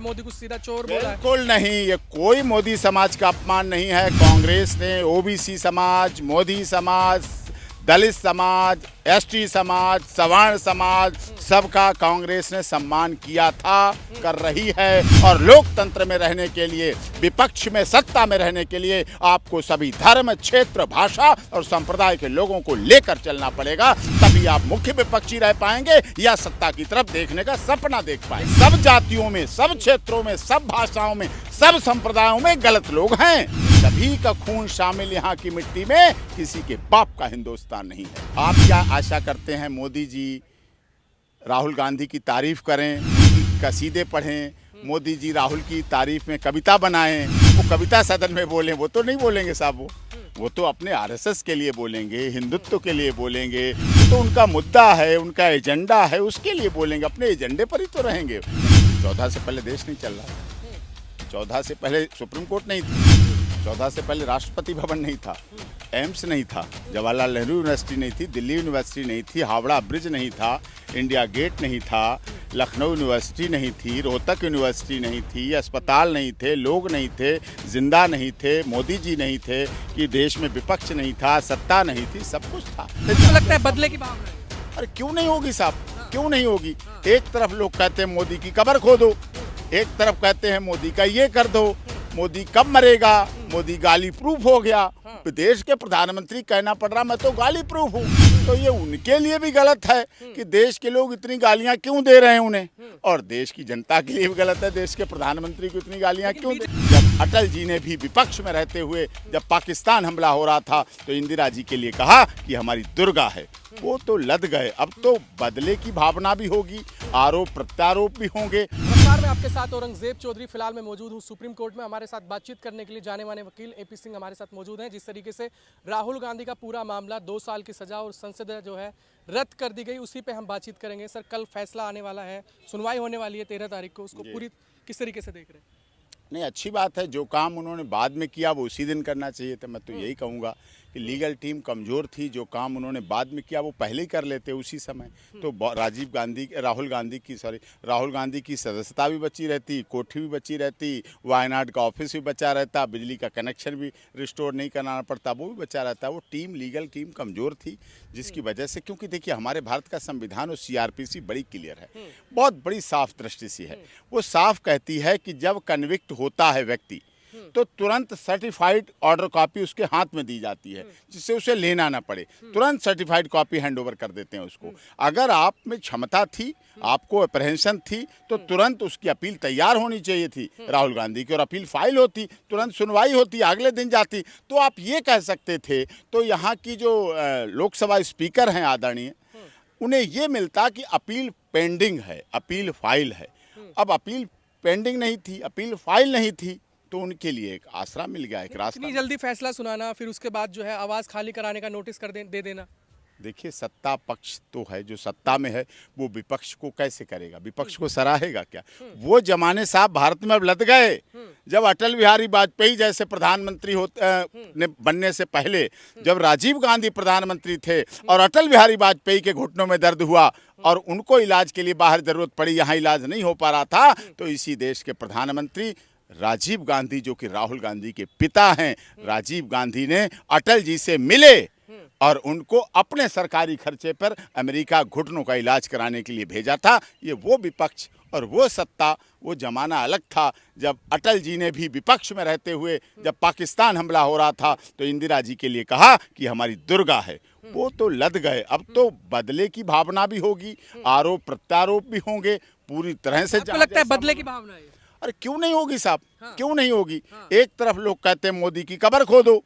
मोदी को सीधा चोर बोला है। बिल्कुल नहीं, ये कोई मोदी समाज का अपमान नहीं है। कांग्रेस ने ओबीसी समाज, मोदी समाज, दलित समाज, एसटी समाज, सवर्ण समाज सबका कांग्रेस ने सम्मान किया था, कर रही है। और लोकतंत्र में रहने के लिए, विपक्ष में, सत्ता में रहने के लिए आपको सभी धर्म, क्षेत्र, भाषा और संप्रदाय के लोगों को लेकर चलना पड़ेगा। तभी आप मुख्य विपक्षी रह पाएंगे या सत्ता की तरफ देखने का सपना देख पाएंगे। सब जातियों में, सब क्षेत्रों में, सब भाषाओं में, सब संप्रदायों में गलत लोग हैं। सभी का खून शामिल यहाँ की मिट्टी में, किसी के बाप का हिंदुस्तान नहीं है। आप क्या आशा करते हैं मोदी जी राहुल गांधी की तारीफ करें, उनकी कसीदे पढ़ें, मोदी जी राहुल की तारीफ में कविता बनाएं, वो कविता सदन में बोलें? वो तो नहीं बोलेंगे साहब। वो तो अपने आरएसएस के लिए बोलेंगे, हिंदुत्व के लिए बोलेंगे। तो उनका मुद्दा है, उनका एजेंडा है, उसके लिए बोलेंगे। अपने एजेंडे पर ही तो रहेंगे। 14 से पहले देश नहीं चल रहा था। 14 से पहले सुप्रीम कोर्ट नहीं थी। 14 से पहले राष्ट्रपति भवन नहीं था, एम्स नहीं था, जवाहरलाल नेहरू यूनिवर्सिटी नहीं थी, दिल्ली यूनिवर्सिटी नहीं थी, हावड़ा ब्रिज नहीं था, इंडिया गेट नहीं था, लखनऊ यूनिवर्सिटी नहीं थी, रोहतक यूनिवर्सिटी नहीं थी, अस्पताल नहीं थे, लोग नहीं थे, जिंदा नहीं थे, मोदी जी नहीं थे, कि देश में विपक्ष नहीं था, सत्ता नहीं थी, सब कुछ था। तो लगता है बदले की भावना है। अरे क्यों नहीं होगी साहब, क्यों नहीं होगी? एक तरफ लोग कहते हैं मोदी की कब्र खोदो, एक तरफ कहते हैं मोदी का ये कर दो, मोदी कब मरेगा, मोदी गाली प्रूफ हो गया। देश के प्रधानमंत्री कहना पड़ रहा मैं तो गाली प्रूफ हूँ। तो ये उनके लिए भी गलत है कि देश के लोग इतनी गालियां क्यों दे रहे हैं उन्हें, और देश की जनता के लिए भी गलत है देश के प्रधानमंत्री को इतनी गालियां क्यों दे। जब अटल जी ने भी विपक्ष में रहते हुए जब पाकिस्तान हमला हो रहा था तो इंदिरा जी के लिए कहा कि हमारी दुर्गा है, वो तो लद गए। अब तो बदले की भावना भी होगी, आरोप प्रत्यारोप भी होंगे। नमस्कार, मैं आपके साथ औरंगजेब चौधरी फिलहाल मैं मौजूद हूँ सुप्रीम कोर्ट में। हमारे साथ बातचीत करने के लिए जाने माने वकील एपी सिंह हमारे साथ मौजूद हैं। जिस तरीके से राहुल गांधी का पूरा मामला 2 साल की सजा और संसद जो है रद्द कर दी गई, उसी पे हम बातचीत करेंगे। सर, कल फैसला आने वाला है, सुनवाई होने वाली है 13 तारीख को, उसको पूरी किस तरीके से देख रहे हैं? नहीं, अच्छी बात है। जो काम उन्होंने बाद में किया वो उसी दिन करना चाहिए था। मैं तो यही कहूँगा कि लीगल टीम कमज़ोर थी। जो काम उन्होंने बाद में किया वो पहले ही कर लेते उसी समय, तो राहुल गांधी की सदस्यता भी बची रहती, कोठी भी बची रहती, वायनाड का ऑफिस भी बचा रहता, बिजली का कनेक्शन भी रिस्टोर नहीं कराना पड़ता, वो भी बचा रहता। वो लीगल टीम कमज़ोर थी, जिसकी वजह से, क्योंकि देखिए हमारे भारत का संविधान और सीआरपीसी बड़ी क्लियर है, बहुत बड़ी साफ दृष्टि सी है। वो साफ कहती है कि जब कन्विक्ट होता है व्यक्ति तो तुरंत सर्टिफाइड ऑर्डर कॉपी उसके हाथ में दी जाती है, जिससे उसे लेना ना पड़े। तुरंत सर्टिफाइड कॉपी हैंडओवर कर देते हैं उसको। अगर आप में क्षमता थी, आपको अप्रहेंशन थी, तो तुरंत उसकी अपील तैयार होनी चाहिए थी राहुल गांधी की, और अपील फाइल होती, तुरंत सुनवाई होती, अगले दिन जाती। तो आप ये कह सकते थे। तो यहाँ की जो लोकसभा स्पीकर हैं आदरणीय, उन्हें ये मिलता कि अपील पेंडिंग है, अपील फाइल है। अब अपील पेंडिंग नहीं थी, अपील फाइल नहीं थी, तो उनके लिए एक आसरा मिल गया, एक रास्ता। इतनी जल्दी फैसला सुनाना, फिर उसके बाद जो है आवाज़ खाली कराने का नोटिस दे देना। देखिए, सत्ता पक्ष तो है, जो सत्ता में है वो विपक्ष को कैसे करेगा, विपक्ष को सराहेगा क्या? वो जमाने साहब भारत में अब लद गए। जब अटल बिहारी वाजपेयी जैसे प्रधानमंत्री ने बनने से पहले, जब राजीव गांधी प्रधानमंत्री थे और अटल बिहारी वाजपेयी के घुटनों में दर्द हुआ और उनको इलाज के लिए बाहर जरूरत पड़ी, यहाँ इलाज नहीं हो पा रहा था, तो इसी देश के प्रधानमंत्री राजीव गांधी, जो कि राहुल गांधी के पिता हैं, राजीव गांधी ने अटल जी से मिले और उनको अपने सरकारी खर्चे पर अमेरिका घुटनों का इलाज कराने के लिए भेजा था। ये वो विपक्ष और वो सत्ता, वो जमाना अलग था जब अटल जी ने भी विपक्ष में रहते हुए जब पाकिस्तान हमला हो रहा था तो इंदिरा जी के लिए कहा कि हमारी दुर्गा है, वो तो लद गए। अब तो बदले की भावना भी होगी, आरोप प्रत्यारोप भी होंगे, पूरी तरह से। आपको लगता है बदले की भावना है? अरे क्यों नहीं होगी साहब, क्यों नहीं होगी? एक तरफ लोग कहते हैं मोदी की कब्र खोदो,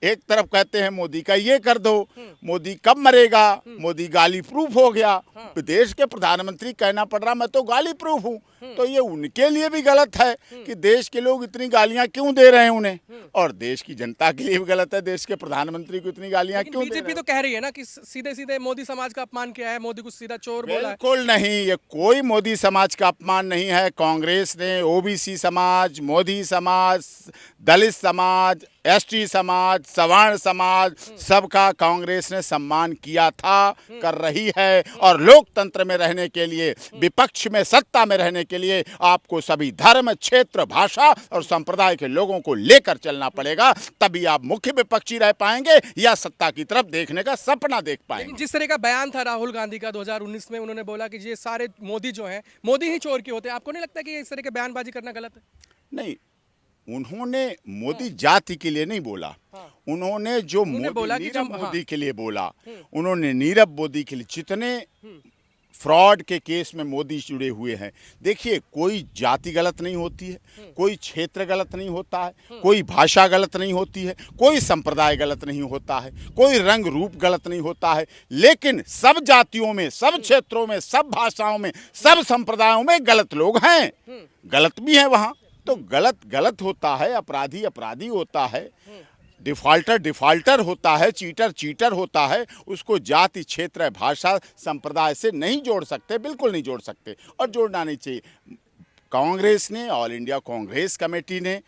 एक तरफ कहते हैं मोदी का ये कर दो, मोदी कब मरेगा, मोदी गाली प्रूफ हो गया। देश के प्रधानमंत्री कहना पड़ रहा मैं तो गाली प्रूफ हूँ। तो ये उनके लिए भी गलत है कि देश के लोग इतनी गालियां क्यों दे रहे हैं उन्हें, और देश की जनता के लिए भी गलत है देश के प्रधानमंत्री को इतनी गालियां क्यों दे रहे हैं। बीजेपी तो कह रही है ना कि सीधे सीधे मोदी समाज का अपमान किया है, मोदी को सीधा चोर बोला है। बिल्कुल नहीं, ये कोई मोदी समाज का अपमान नहीं है। कांग्रेस ने ओबीसी समाज, मोदी समाज, दलित समाज, एसटी समाज, सवर्ण समाज, सबका कांग्रेस ने सम्मान किया था, कर रही है। और लोकतंत्र में रहने के लिए, विपक्ष में, सत्ता में रहने के लिए आपको सभी धर्म, क्षेत्र, भाषा और संप्रदाय के लोगों को लेकर चलना पड़ेगा, तभी आप मुख्य विपक्षी रह पाएंगे या सत्ता की तरफ देखने का सपना देख पाएंगे। लेकिन जिस तरह का बयान था राहुल गांधी का 2019 में, उन्होंने बोला कि ये सारे मोदी जो हैं, मोदी ही चोर के होते हैं। आपको नहीं लगता कि इस तरह के बयानबाजी करना गलत है? नहीं, उन्होंने मोदी जाति के लिए नहीं बोला। उन्होंने जो बोला कि नीरव मोदी के लिए बोला, उन्होंने नीरव मोदी के लिए, जितने फ्रॉड के केस में मोदी जुड़े हुए हैं, देखिए कोई जाति गलत नहीं होती है, कोई क्षेत्र गलत नहीं होता है, कोई भाषा गलत नहीं होती है, कोई संप्रदाय गलत नहीं होता है, कोई रंग रूप गलत नहीं होता है, लेकिन सब जातियों में, सब क्षेत्रों में, सब भाषाओं में, सब संप्रदायों में गलत लोग हैं, गलत भी हैं वहाँ। तो गलत गलत होता है, अपराधी अपराधी होता है, डिफॉल्टर डिफॉल्टर होता है, चीटर चीटर होता है। उसको जाति, क्षेत्र, भाषा, संप्रदाय से नहीं जोड़ सकते, बिल्कुल नहीं जोड़ सकते, और जोड़ना नहीं चाहिए। कांग्रेस ने, ऑल इंडिया कांग्रेस कमेटी ने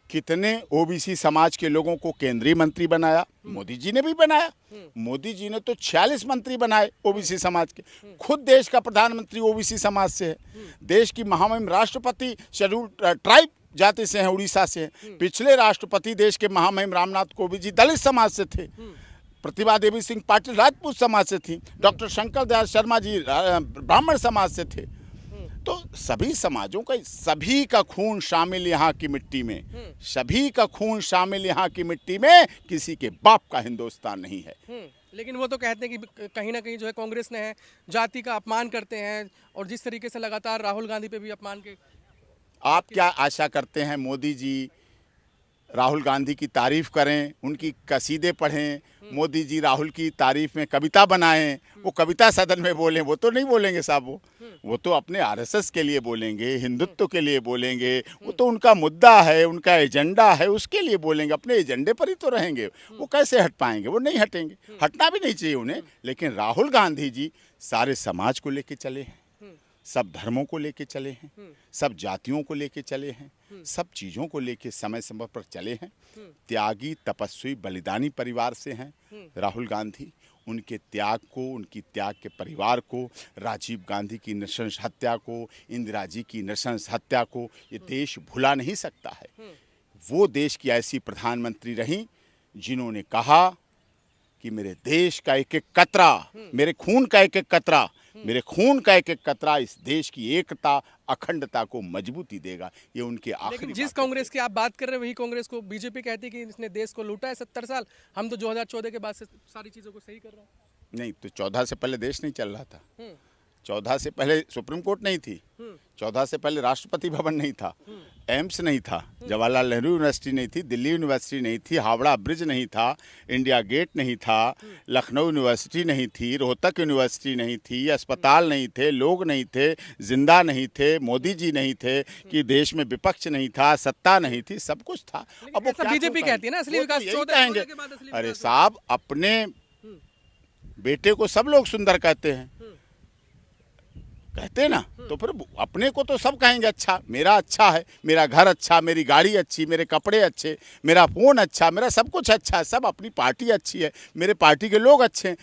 कितने ओबीसी समाज के लोगों को केंद्रीय मंत्री बनाया, मोदी जी ने भी बनाया। मोदी जी ने तो 46 मंत्री बनाए ओबीसी समाज के। खुद देश का प्रधानमंत्री ओबीसी समाज से है। देश की महामहिम राष्ट्रपति शेड्यूल ट्राइब जाति से हैं, उड़ीसा से हैं। पिछले राष्ट्रपति देश के महामहिम रामनाथ कोविंद जी दलित समाज से थे। प्रतिभा देवी सिंह पाटिल राजपूत समाज से थी। डॉक्टर शंकर दयाल शर्मा जी ब्राह्मण समाज से थे। तो सभी समाजों का, सभी का खून शामिल यहाँ की मिट्टी में, सभी का खून शामिल यहाँ की मिट्टी में, किसी के बाप का हिंदुस्तान नहीं है। लेकिन वो तो कहते हैं कि कहीं ना कहीं जो है कांग्रेस ने है जाति का अपमान करते हैं, और जिस तरीके से लगातार राहुल गांधी पे भी अपमान के। आप क्या आशा करते हैं मोदी जी राहुल गांधी की तारीफ करें, उनकी कसीदे पढ़ें, मोदी जी राहुल की तारीफ में कविता बनाएं, वो कविता सदन में बोलें? वो तो नहीं बोलेंगे साहब। वो तो अपने आरएसएस के लिए बोलेंगे, हिंदुत्व के लिए बोलेंगे। वो तो उनका मुद्दा है, उनका एजेंडा है, उसके लिए बोलेंगे, अपने एजेंडे पर ही तो रहेंगे। वो कैसे हट पाएंगे? वो नहीं हटेंगे, हटना भी नहीं चाहिए उन्हें। लेकिन राहुल गांधी जी सारे समाज को लेके चले हैं, सब धर्मों को लेके चले हैं, सब जातियों को लेके चले हैं, सब चीज़ों को लेके समय समय पर चले हैं। त्यागी, तपस्वी, बलिदानी परिवार से हैं राहुल गांधी। उनके त्याग को, उनकी त्याग के परिवार को, राजीव गांधी की नृशंस हत्या को, इंदिरा जी की नृशंस हत्या को ये देश भुला नहीं सकता है। वो देश की ऐसी प्रधानमंत्री रहीं जिन्होंने कहा कि मेरे देश का एक एक कतरा, मेरे खून का एक एक कतरा, मेरे खून का एक एक कतरा इस देश की एकता, अखंडता को मजबूती देगा। ये उनके आखिरी। लेकिन जिस कांग्रेस की आप बात कर रहे हैं, वही कांग्रेस को बीजेपी कहती है कि इसने देश को लूटा है 70 साल। हम तो 2014 के बाद से सारी चीज़ों को सही कर रहे हैं। नहीं, तो 14 से पहले देश नहीं चल रहा था। 14 से पहले सुप्रीम कोर्ट नहीं थी। 14 से पहले राष्ट्रपति भवन नहीं था, एम्स नहीं था, जवाहरलाल नेहरू यूनिवर्सिटी नहीं थी, दिल्ली यूनिवर्सिटी नहीं थी, हावड़ा ब्रिज नहीं था, इंडिया गेट नहीं था, लखनऊ यूनिवर्सिटी नहीं थी, रोहतक यूनिवर्सिटी नहीं थी, अस्पताल नहीं थे, लोग नहीं थे, जिंदा नहीं थे, मोदी जी नहीं थे, कि देश में विपक्ष नहीं था, सत्ता नहीं थी, सब कुछ था। अब वो बीजेपी कहती है ना असली विकास 14 के बाद असली अरे विकास। साहब, अपने बेटे को सब लोग सुंदर कहते हैं, कहते हैं ना, तो फिर अपने को तो सब कहेंगे अच्छा, मेरा अच्छा है, मेरा घर अच्छा, मेरी गाड़ी अच्छी, मेरे कपड़े अच्छे, मेरा फ़ोन अच्छा, मेरा सब कुछ अच्छा है, सब अपनी पार्टी अच्छी है, मेरे पार्टी के लोग अच्छे हैं।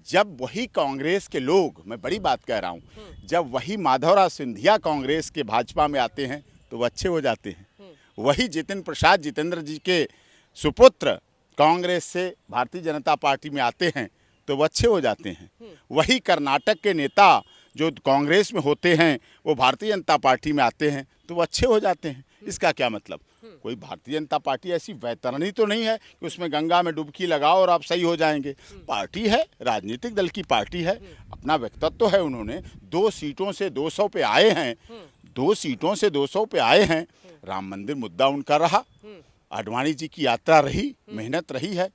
जब वही कांग्रेस के लोग, मैं बड़ी बात कह रहा हूँ, जब वही माधवराव सिंधिया कांग्रेस के भाजपा में आते हैं तो वो अच्छे हो जाते हैं। वही जितिन प्रसाद जितेंद्र जी के सुपुत्र कांग्रेस से भारतीय जनता पार्टी में आते हैं तो वो अच्छे हो जाते हैं। वही कर्नाटक के नेता जो कांग्रेस में होते हैं वो भारतीय जनता पार्टी में आते हैं तो वो अच्छे हो जाते हैं। इसका क्या मतलब? कोई भारतीय जनता पार्टी ऐसी वैतरणी तो नहीं है कि उसमें गंगा में डुबकी लगाओ और आप सही हो जाएंगे। पार्टी है, राजनीतिक दल की पार्टी है, अपना व्यक्तित्व है। उन्होंने 2 सीटों से 200 पे आए हैं, 2 सीटों से 200 पे आए हैं। राम मंदिर मुद्दा उनका रहा, आडवाणी जी की यात्रा रही, मेहनत रही है।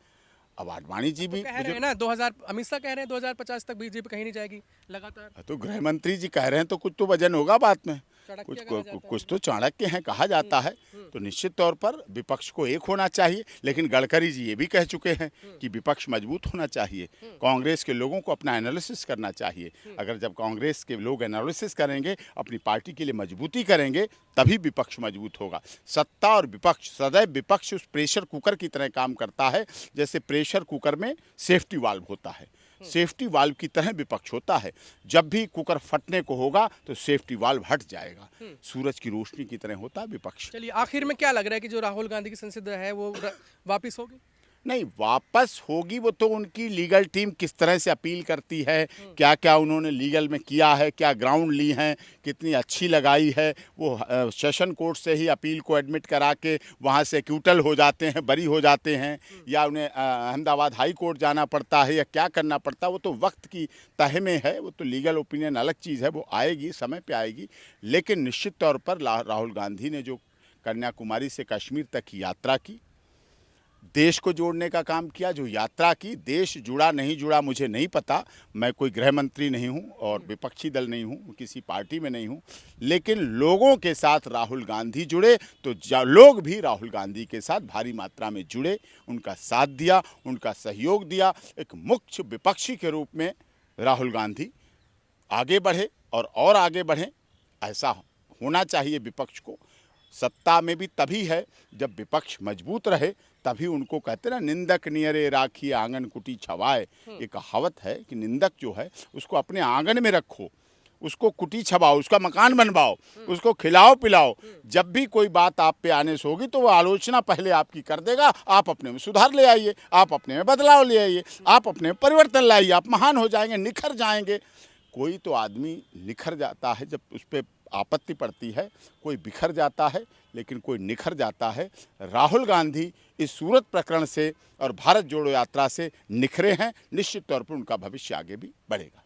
अब आडवाणी जी भी कह रहे हैं ना 2000, अमित शाह कह रहे हैं 2050 तक बीजेपी कहीं नहीं जाएगी लगातार। तो गृह मंत्री जी कह रहे हैं तो कुछ तो वजन होगा बात में, चाणक्य कुछ कहा जाता है। कुछ तो चाणक्य हैं कहा जाता है। तो निश्चित तौर पर विपक्ष को एक होना चाहिए। लेकिन गडकरी जी ये भी कह चुके हैं कि विपक्ष मजबूत होना चाहिए, कांग्रेस के लोगों को अपना एनालिसिस करना चाहिए। अगर जब कांग्रेस के लोग एनालिसिस करेंगे, अपनी पार्टी के लिए मजबूती करेंगे, तभी विपक्ष मजबूत होगा। सत्ता और विपक्ष, सदैव विपक्ष उस प्रेशर कुकर की तरह काम करता है, जैसे प्रेशर कुकर में सेफ्टी वाल्व होता है, सेफ्टी वाल्व की तरह विपक्ष होता है। जब भी कुकर फटने को होगा तो सेफ्टी वाल्व हट जाएगा। सूरज की रोशनी की तरह होता है विपक्ष। चलिए, आखिर में क्या लग रहा है कि जो राहुल गांधी की संसद है वो वापिस होगी? नहीं, वापस होगी वो तो उनकी लीगल टीम किस तरह से अपील करती है, क्या क्या उन्होंने लीगल में किया है, क्या ग्राउंड ली हैं, कितनी अच्छी लगाई है। वो सेशन कोर्ट से ही अपील को एडमिट करा के वहाँ से एक्यूटल हो जाते हैं, बरी हो जाते हैं, या उन्हें अहमदाबाद हाई कोर्ट जाना पड़ता है, या क्या करना पड़ता है, वो तो वक्त की तह में है। वो तो लीगल ओपिनियन अलग चीज़ है, वो आएगी, समय पे आएगी। लेकिन निश्चित तौर पर राहुल गांधी ने जो कन्याकुमारी से कश्मीर तक की यात्रा की, देश को जोड़ने का काम किया, जो यात्रा की, देश जुड़ा नहीं जुड़ा मुझे नहीं पता, मैं कोई गृह मंत्री नहीं हूं और विपक्षी दल नहीं हूं, किसी पार्टी में नहीं हूं, लेकिन लोगों के साथ राहुल गांधी जुड़े तो लोग भी राहुल गांधी के साथ भारी मात्रा में जुड़े, उनका साथ दिया, उनका सहयोग दिया। एक मुख्य विपक्षी के रूप में राहुल गांधी आगे बढ़े और आगे बढ़ें, ऐसा होना चाहिए विपक्ष को। सत्ता में भी तभी है जब विपक्ष मजबूत रहे, तभी उनको कहते ना, निंदक नियरे राखी आंगन कुटी छवाए। ये कहावत है कि निंदक जो है उसको अपने आंगन में रखो, उसको कुटी छवाओ, उसका मकान बनवाओ, उसको खिलाओ पिलाओ। जब भी कोई बात आप पे आने से होगी तो वो आलोचना पहले आपकी कर देगा, आप अपने में सुधार ले आइए, आप अपने में बदलाव ले आइए, आप अपने में परिवर्तन लाइए, आप महान हो जाएंगे, निखर जाएंगे। कोई तो आदमी निखर जाता है जब उस पर आपत्ति पड़ती है, कोई बिखर जाता है, लेकिन कोई निखर जाता है। राहुल गांधी इस सूरत प्रकरण से और भारत जोड़ो यात्रा से निखरे हैं। निश्चित तौर पर उनका भविष्य आगे भी बढ़ेगा।